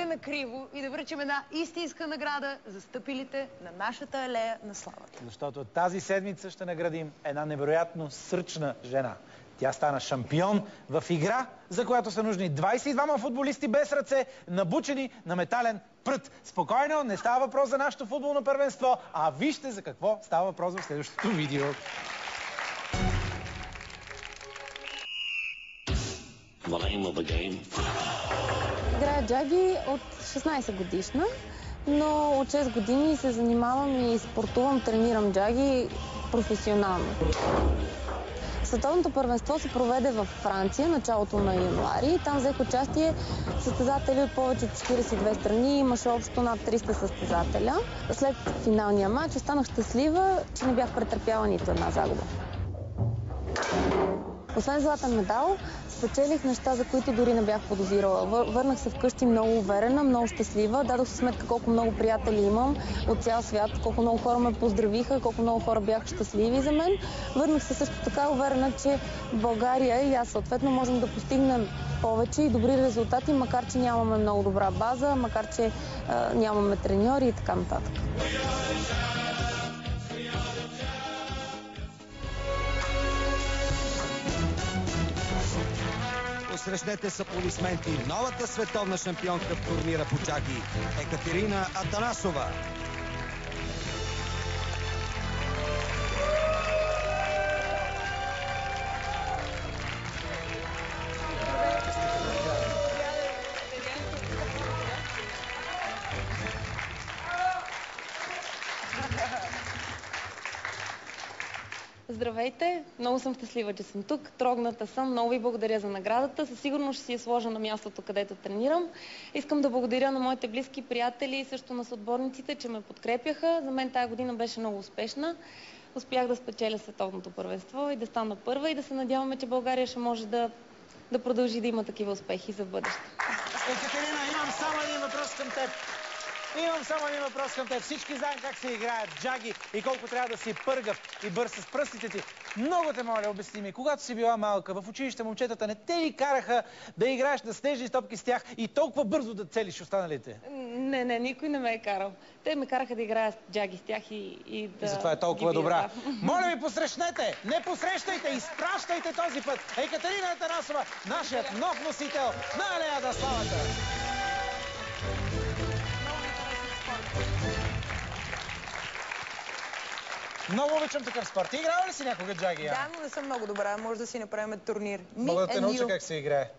гледаме криво и да връчим една истинска награда за стъпилите на нашата алея на славата. Защото тази седмица ще наградим една невероятно сръчна жена. Тя стана шампион в игра, за която са нужни 22 футболисти без ръце, набучени на метален прът. Спокойно, не става въпрос за нашето футболно първенство, а вижте за какво става въпрос в следващото видео. Играя джаги от 16 годишна, но от 6 години се занимавам и спортувам, тренирам джаги професионално. Световното първенство се проведе във Франция началото на януари. Там взех участие състезатели от повече от 42 страни. Имаше общо над 300 състезателя. След финалния матч останах щастлива, че не бях претърпяла нито една загуба. Освен златен медал, спечелих неща, за които дори не бях подозирала. Върнах се вкъщи много уверена, много щастлива. Дадох си сметка колко много приятели имам от цял свят, колко много хора ме поздравиха, колко много хора бяха щастливи за мен. Върнах се също така уверена, че в България и аз съответно можем да постигнем повече и добри резултати, макар че нямаме много добра база, макар че нямаме треньори и така нататък. Посрещнете с аплодисменти новата световна шампионка в турнира по джаги Екатерина Атанасова. Здравейте! Много съм щастлива, че съм тук. Трогната съм. Много ви благодаря за наградата. Със сигурност ще си я сложа на мястото, където тренирам. Искам да благодаря на моите близки приятели и също на съотборниците, че ме подкрепяха. За мен тази година беше много успешна. Успях да спечеля световното първенство и да стана първа и да се надяваме, че България ще може да продължи да има такива успехи за бъдеще. Екатерина, имам само един въпрос към теб. Всички знаем как се играят джаги и колко трябва да си пъргав и бърз с пръстите ти. Много те моля, обясни ми, когато си била малка, в училище момчетата не те ли караха да играеш на снежни топки с тях и толкова бързо да целиш останалите? Не, никой не ме е карал. Те ме караха да играя джаги с тях и да... И затова е толкова добра. Моля ви, посрещнете! Не посрещайте, изпращайте този път Екатерина Атанасова, нашият нов носител на алея на славата. Много обичам такъв спорт. Ти играла ли си някога джаги? Да, но не съм много добра. Може да си направим турнир. Мога да те науча как се играе.